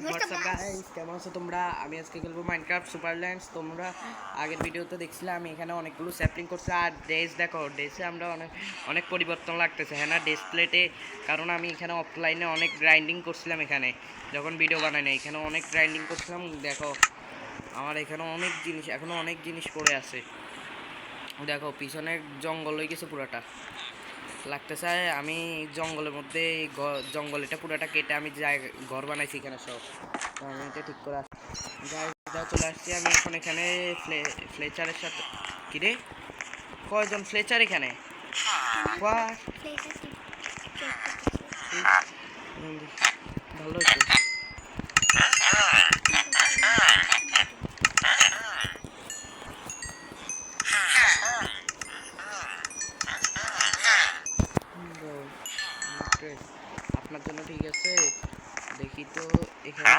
WhatsApp guys, কেমন আছো তোমরা? আমি আজকে খেলবো মাইনক্রাফট সুপারল্যান্ডস। তোমরা আগের ভিডিওতে দেখছিলে আমি এখানে অনেকগুলো স্যাপলিং করছি। আর ড্রেস দেখো, ড্রেসে আমরা অনেক অনেক পরিবর্তন লাগতেছে, হ্যাঁ না ডিসপ্লেতে। কারণ আমি এখানে অফলাইনে অনেক গ্রাইন্ডিং করছিলাম, এখানে যখন ভিডিও বানাই না এখানে অনেক গ্রাইন্ডিং করছিলাম। দেখো আমার এখানে অনেক জিনিস, এখনো অনেক জিনিস পড়ে আছে। দেখো পিছনে জঙ্গল হয়ে গেছে পুরাটা, লাগতেছে আমি জঙ্গলের মধ্যে জঙ্গল এটা পুরোটা কেটে আমি ঘর বানাইছি এখানে সব। তো আমি এটা ঠিক করে চলে আসছি আমি এখন এখানে ফ্লেচারের সাথে। কিরে কয়জন ফ্লেচার এখানে? ভালো হচ্ছে। আপনার জন্য ঠিক আছে, দেখি তো এখানে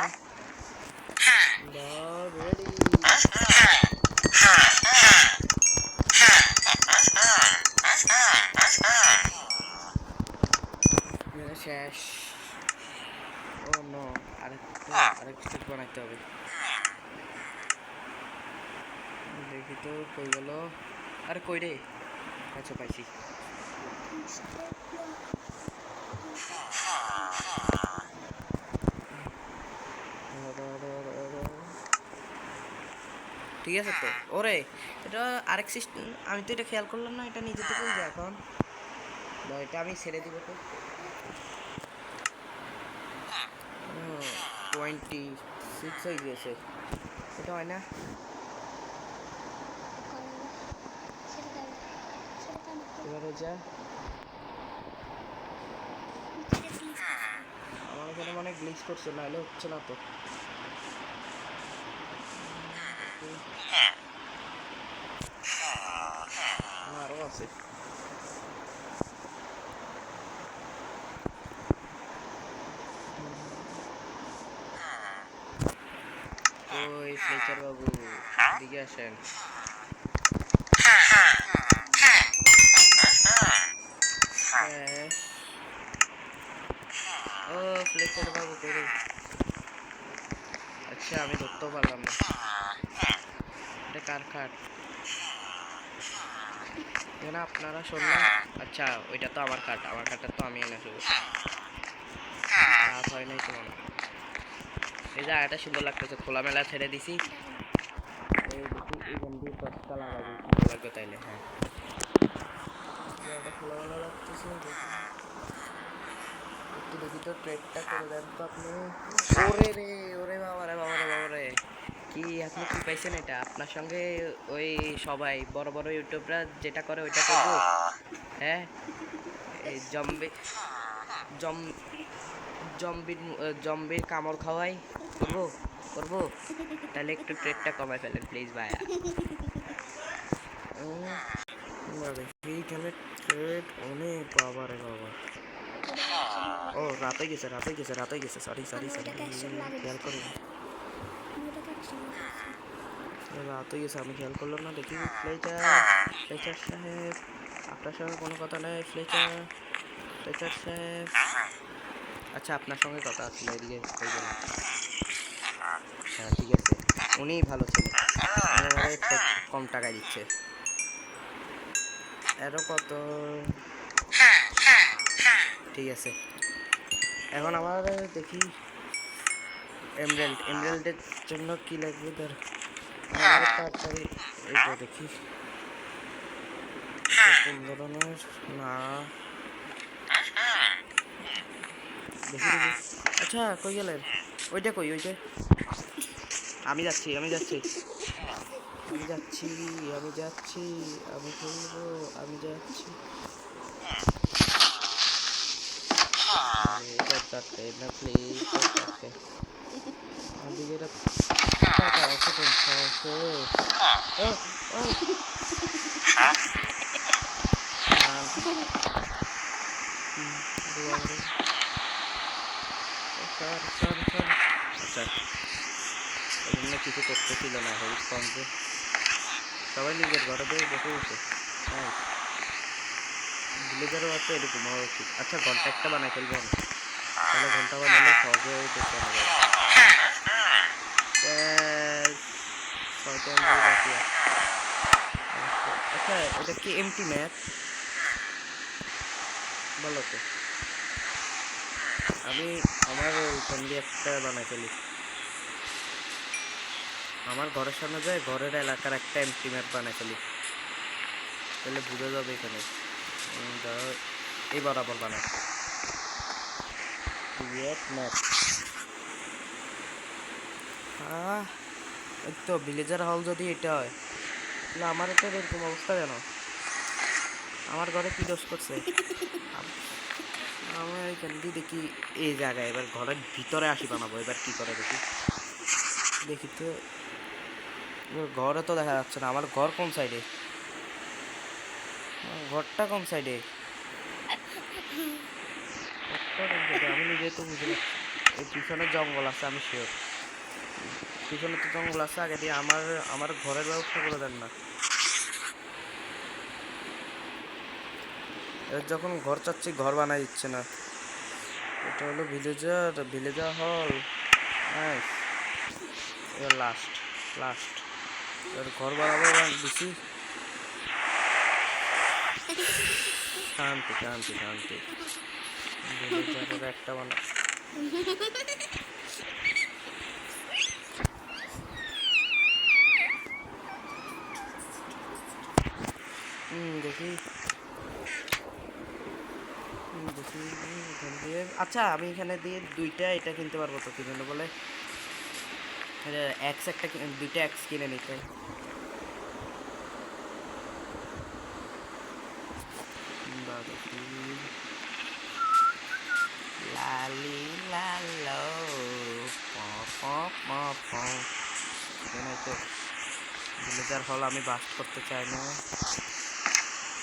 শেষ। ও নো, আরেক স্টিক বানাইতে হবে। দেখি তো কই গেল? আরে কই রে? আচ্ছা পাইছি। ঠিক আছে তো। ওরে এটা আরেক সিস্টেম, আমি তো এটা খেয়াল করলাম না, এটা নিজে থেকেই যায় এখন। এটা আমি ছেড়ে দিব তো। 26 হয়ে গিয়েছে, এটা হয় না? এবারে যা, আমার এখানে মানে গ্লিচ করছে, নাহলে হচ্ছে না তো। আরও আছে। ওই ফ্লেচার বাবু দিকে আসেন। ও ফ্লেচার বাবু করে, আচ্ছা আমি ধরতেও পারলাম না। এটা কার কাঠ? না আপনারা শুনলেন? আচ্ছা ওইটা তো আমার কাঠ, আমার কাঠটা তো আমি এনে শুধু কাঠ হয় নাই তো মনে। এই জায়গাটা সুন্দর লাগতেছে, খোলামেলা ছেড়ে দিছি। এই দেখি এই বন্ধু টটকা লাগাবো, ভালো লাগবে তাইলে। হ্যাঁ জায়গাটা খোলামেলা লাগতেছে, একটু দেখি তো ট্রেডটা করে দেন তো আপনি। ওরে রে, ওরে বাবারে বাবারে বাবারে, কি আপনি কি পাইছেন? এটা আপনার সঙ্গে ওই সবাই বড় বড় ইউটিউবরা যেটা করে ওইটা করবো। হ্যাঁ এই জম্বির কামড় খাওয়াই করবো করবো। তাহলে একটু ট্রেডটা কমায় ফেলেন প্লিজ ভাইয়া। এইখানে ট্রেড অনেক, বাবা রে বাবা। ও রাত হয়ে গেছে, রাত হয়ে গেছে, রাত হয়ে গেছে, সরি সরি সরি, খেয়াল করি রাত হয়ে গেছে, আমি খেয়াল করলাম না। দেখি ফ্লেচার, ফ্লেচার সাহেব আপনার সঙ্গে কোনো কথা নেই। ফ্লেচার ফ্লেচার সাহেব, আচ্ছা আপনার সঙ্গে কথা আসলে এদিকে ওই জন্য। হ্যাঁ ঠিক আছে, উনিই ভালো ছিল, আমাদের কম টাকা দিচ্ছে। এরও কত? ঠিক আছে এখন আমার দেখি এমরাল্ডের জন্য কি লাগবে তার তাড়াতাড়ি। এইটা দেখি কোন ধরনের না দেখি দেখি। আচ্ছা কই গেলেন? ওইটা কই? ওইটা আমি যাচ্ছি, আমি যাচ্ছি, আমি যাচ্ছি, আমি যাচ্ছি, আমি খেলবো, আমি যাচ্ছি। এটা চারটে না প্লিজ, চারটে ওদিকে এটা টাকা আছে পয়সা আছে। ও ও আচ্ছা এজন্য কিছু করতেছিল না, হেল্প কম যে সবাই নিজের ঘরে বসে বসে। হ্যাঁ ভিলেজারও আছে, এরকম হওয়া উচিত। আচ্ছা ঘন্টা একটা বানাই ফেলবো আমি, তাহলে ঘন্টা বানালে সহজে দেখতে পাওয়া যাবে। ছয়টা এমবি বাকি আছে। আচ্ছা এটা কি এমটি ম্যাপ বলো তো? আমি আমার ওইখান দিয়ে একটা বানাই ফেলি, আমার ঘরের সামনে যায় ঘরের এলাকার একটা এমটি ম্যাপ বানাই ফেলি, তাহলে বুঝে যাবে এখানে। ধরো এই বরাবর বানাই ক্রিয়েট ম্যাপ। এই তো ভিলেজার হল যদি এটা হয় তাহলে আমার তো এরকম অবস্থা কেন? আমার ঘরে কি দোষ করছে? আমার এখান দিয়ে দেখি এই জায়গায় এবার ঘরের ভিতরে আসি বানাবো, এবার কি করে দেখি। দেখি তো ঘরে তো দেখা যাচ্ছে না, আমার ঘর কোন সাইডে? ঘরটা কোন সাইডে? আমি নিজে তো বুঝতে পারছি। এই পিছনে জঙ্গল আছে, আমি শিওর পিছনে তো জঙ্গল আছে। আগে দিয়ে আমার আমার ঘরের ব্যবস্থা করে দেন না। এবার যখন ঘর চাচ্ছি ঘর বানাই দিচ্ছে না। এটা হলো ভিলেজার হল। নাইস। এবার লাস্ট এবার ঘর বানাবো দিছি। শান্তি ভিলেজারের একটা বানা। দেখি এখান দিয়ে। আচ্ছা আমি এখানে দিয়ে দুইটা এটা কিনতে পারবো তো? কি জন্য বলে এক্স একটা দুইটা এক্স কিনে নিতে। লালি লালো তো ভিলেজার হল আমি বাস্ট করতে চাই না।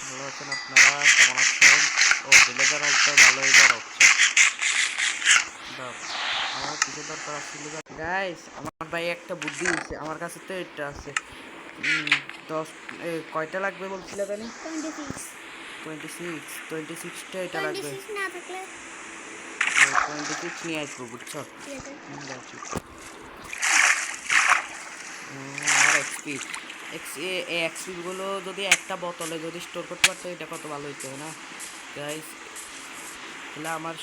ভালো আছেন আপনারা, কেমন আছেন? ও ভিলেজার হলটা ভালোই বড় হচ্ছে। আমার কিছু দরকার ছিল গাইস। আমার ভাই একটা বুদ্ধি দিচ্ছে, আমার কাছে তো এটা আছে 10 কয়টা লাগবে বলছিল জানি? 26টা এটা লাগবে। 26 নিয়ে আসবো বুঝছো? আর এক্সপি গুলো যদি একটা বোতলে যদি স্টোর করতে পারতো এটা কত ভালো হইতো না গাইস? তাহলে আমার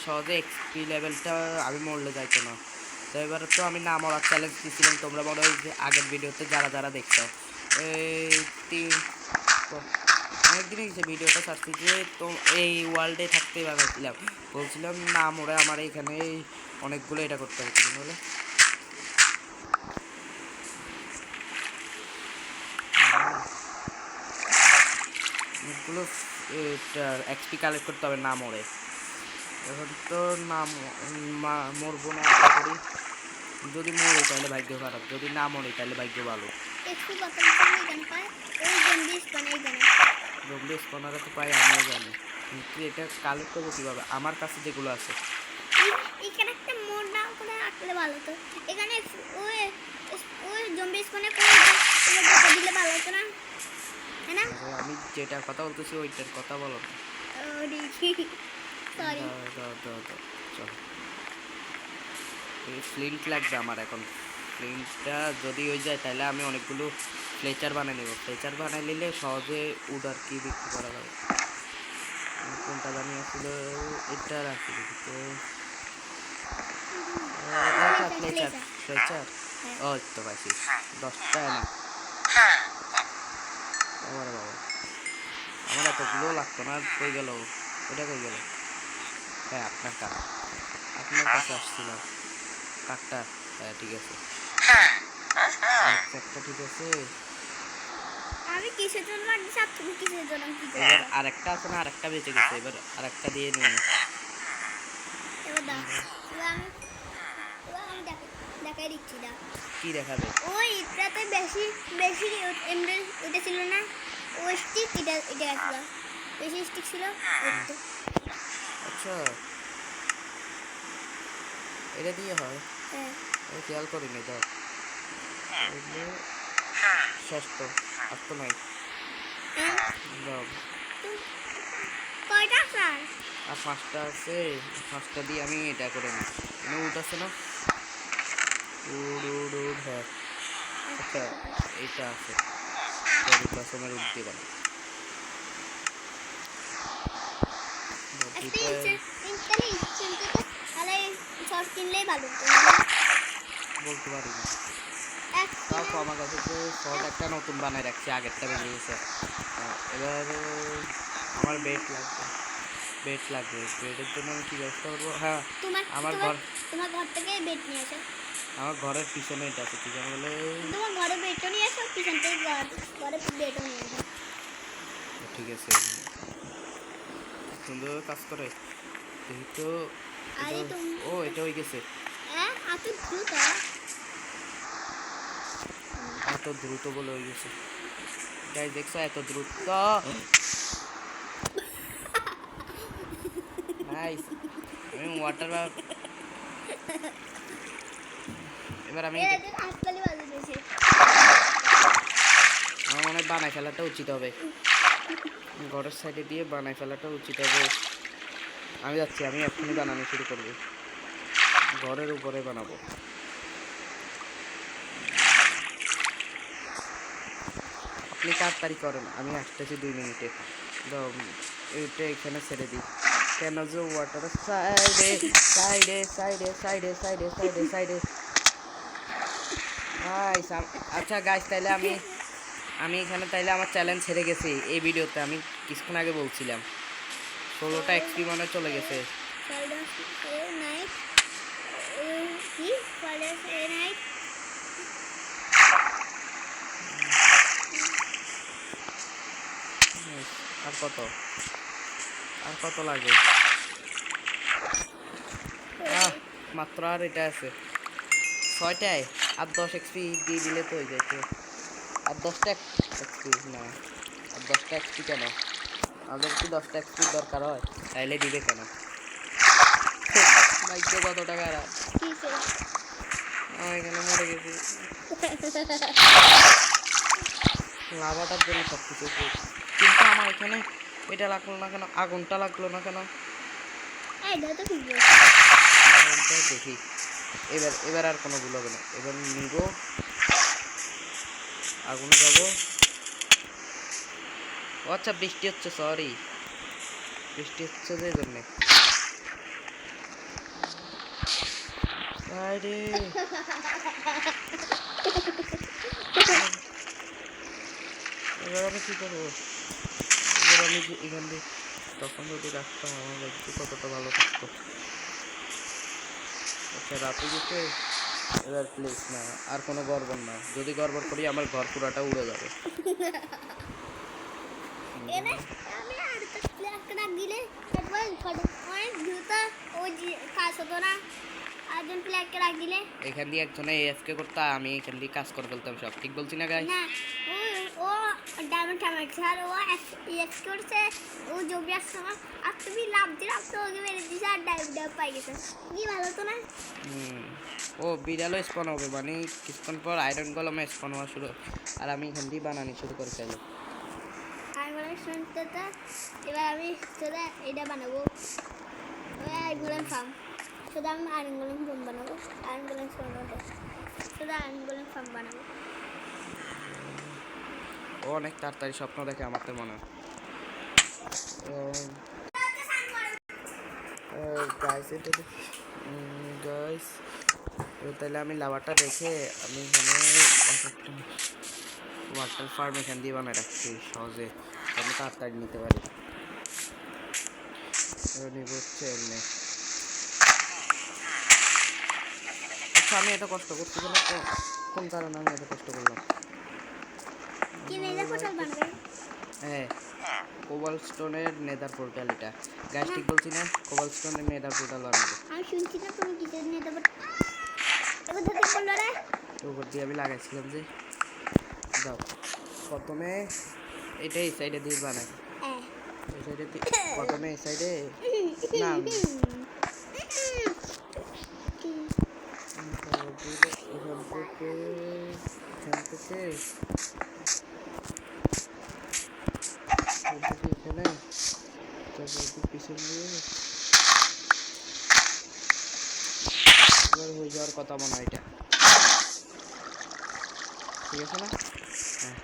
সহজে এক্সপি লেভেলটা আমি মরলে যাইতো না। তো এবার তো আমি না মরার চ্যালেঞ্জ দিয়েছিলাম, তোমরা মনে হয় আগের ভিডিওতে যারা দেখছো অনেকদিনই গেছে ভিডিওটা ছাড়ছি যে তো এই ওয়ার্ল্ডে থাকতেই বানাইছিলাম, বলছিলাম না মরে আমার এখানে অনেকগুলো এটা করতে হচ্ছে বলে। অনেকগুলো এক্সপি কালেক্ট করতে হবে না মরে। এখন তো না মরবো না আশা করি। যদি মরে তাহলে ভাগ্য খারাপ, যদি না মরে তাহলে ভাগ্য ভালো। জম্বি স্পনারে তো পাই, আমিও জানি, কিন্তু এটা কালেক্ট করবো কীভাবে? আমার কাছে যেগুলো আছে এখানে একটা মোড় না করে আটলে ভালো তো। এখানে ওই জম্বি স্পনে করে দিলে ভালো হতো না, তাই না? আমি যেটার কথা বলতেছি ওইটার কথা বলো না। সরি চলো এই ফ্লিন্ট লাগবে আমার এখন। ফ্লিন্টটা যদি হয়ে যায় তাহলে আমি অনেকগুলো ফ্লেচার বানিয়ে নেব। ফ্লেচার বানিয়ে নিলে সহজে উড আর কি বিক্রি করা যাবে। কোনটা জানি আসলে এটা রাখি দেখি তো। ফ্লেচার ও তো পাইছি 10টা না। বাবা আমার এতগুলো লাগতো না, কই গেল ওটা? কই গেল? হ্যাঁ আপনার কাছে আসছিলাম। কাঠটা হ্যাঁ ঠিক আছে, একটা ঠিক আছে। আমি কিসের জন্য লাগছে আর তুমি কিসের জন্য কি করবে? এবার আরেকটা আছে না, আরেকটা বেঁচে গেছে, এবার আরেকটা দিয়ে নিন। এবার দাও, আমি দেখাই দিচ্ছি। দাও কি দেখাবে? ওই এটাতে বেশি বেশি এমব্রেল ওটা ছিল না, ওই স্টিক এটা রাখবা, বেশি স্টিক ছিল। আচ্ছা এটা দিয়ে হয়? হ্যাঁ আমি খেয়াল করিনি। দাও শেষ তো আর তো নাই। দাও কয়টা স্যার? আর 5টা আছে, 5টা দিয়ে আমি এটা করে নিই। এখানে উড আছে না? উড হ্যাঁ। আচ্ছা এইটা আছে, চেরি ব্লসমের উড দিয়ে বানাই। একটা ইনস্ট্যান্ট তাহলে শর্ট কিনলেই ভালো হতো। বলতে পারি না, এক তাও তো আমার কাছে তো শর্ট একটা নতুন বানাই রাখছি, আগেরটা বেরিয়ে গেছে। এবার আমার বেড লাগবে। বেডের জন্য আমি কী ব্যবস্থা করবো? হ্যাঁ, তোমার আমার তোমার ঘর, তোমার ঘর থেকে বেড নিয়ে আসো। আমার ঘরের পিছনে এটা আছে, কি যেন বলে? তোমার ঘরে বেডও নিয়ে আসো, পিছন থেকে ঘরে বেডও নিয়ে আসো। ঠিক আছে, সুন্দর কাজ করে দেখি তো। আরে তুমি ও এটা হয়ে গেছে। হ্যাঁ এত দ্রুত? এত দ্রুত বলে হয়ে গেছে। গাইস দেখছো এত দ্রুত? নাইস। আমি ওয়াটার, এবার আমি এরা তো হাততালি বাজিয়ে দিয়েছে। আমার মনে হয় বানাই ফেলাটা উচিত হবে, ঘরের সাইডে দিয়ে বানাই ফেলাটা উচিত হবে। আমি যাচ্ছি, আমি এক্ষুনি বানানো শুরু করবো, ঘরের উপরে বানাবো। আপনি তাড়াতাড়ি করেন, আমি আসতেছি 2 মিনিটে। এটা এখানে ছেড়ে দিই, কেন যে ওয়াটার সাইডে সাইডে সাইডে সাইডে সাইডে সাইডে সাইডে। আচ্ছা গাইস, তাইলে আমি এখানে তাইলে আমার চ্যালেঞ্জ হেরে গেছি এই ভিডিওতে। আমি কিছুক্ষণ আগে বলছিলাম 16টা এক্সপি মানে চলে গেছে। নাইট কি নাইট আর কত, আর কত লাগে? মাত্র আর এটা আছে 6টায়, আর 10 এক্সপি দিয়ে দিলে তো হয়ে যাইতো। আর 10টা এক্সপি না, আর 10টা এক্সপি কেন? আমাদের কি 10টা এক্সপি দরকার হয়? তাইলে দিবে কেন? ভাগ্য কত টাকা? এখানে মরে গেছি লাভাটার জন্য সব কিছু। কিন্তু আমার এখানে এটা লাগলো না কেন? আগুনটা লাগলো না কেন? আগুনটা দেখি। এবার আর কোনো ভুল হবে না। এবার নিব, আগুনে যাবো। ও আচ্ছা, বৃষ্টি হচ্ছে, সরি, বৃষ্টি হচ্ছে যে জন্যে। আরে এবার আমি কি করবো? এবার আমি এখান দিয়ে তখন যদি রাখতাম, আমার দেখতে কতটা ভালো থাকতো। আচ্ছা রাতে গেছে, এবার প্লিজ না, আর কোনো গড়বড় না। যদি গড়বড় করি আমার ঘর পুরাটা উড়ে যাবে। আমি আর তো একটা দিলে একবার অনেক দ্রুত ওই কাজ হতো না। আরেকজন প্লেয়ারকে রাখ দিলে এখান দিয়ে একজনে এফকে করতে, আমি এখান দিয়ে কাজ করে ফেলতাম সব। ঠিক বলছি না গাইস? না, ও ডায়মন্ড থামাইছে আর ও এক্স করছে, ও জবি আসছে আর তুমি লাভ দিলাম তো ওকে মেরে দিছে আর ডায়মন্ড পাই গেছে। কি ভালো তো না? ও বিড়ালও স্পন হবে, মানে কিছুক্ষণ পর আয়রন কলমে স্পন হওয়া শুরু, আর আমি এখান দিয়ে বানানি শুরু করে ফেলবো। আমি বলে শুনতে তো এবার আমি সোজা এটা বানাবো, আয়রন গোলেম ফার্ম। সোজা আমি আয়রন গোলেম ফার্ম বানাবো, আয়রন গোলেম ফার্ম বানাবো, সোজা আয়রন গোলেম ফার্ম বানাবো। ও অনেক তাড়াতাড়ি স্বপ্ন দেখে আমার তো মনে হয়। গাইস তাহলে আমি লাভাটা রেখে আমি এখানে ওয়াটার ফার্ম এখান দিয়ে বানায় রাখছি সহজে, আমি তাড়াতাড়ি নিতে পারি। নিব হচ্ছে এমনি। আচ্ছা আমি এত কষ্ট করতে গেলে কোন কারণে আমি এত কষ্ট করলাম? কি নেজা পোর্টাল বানাবে? হ্যাঁ, কোবাল স্টোনের নেদার পোর্টাল। এটা গাছ ঠিক বলছি না? কোবাল স্টোনের নেদার পোর্টাল বানাবো। আমি শুনছি না তুমি কিসের নেদার পোর্টাল এবার ধরে বললো রে। তো উপর দিয়ে আমি লাগাইছিলাম যে, দাও প্রথমে এটা এই সাইডে দিয়ে বানাই, এই সাইডে প্রথমে এই সাইডে না এখান থেকে এখানে করে হয়ে যাওয়ার কথা মনে হয় এটা, ঠিক আছে না? হ্যাঁ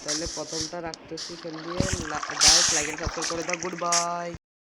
তাহলে প্রথমটা রাখতেছি খেল দিয়ে। গাইস লাইক এন্ড সাবস্ক্রাইব করে দাও। Good bye.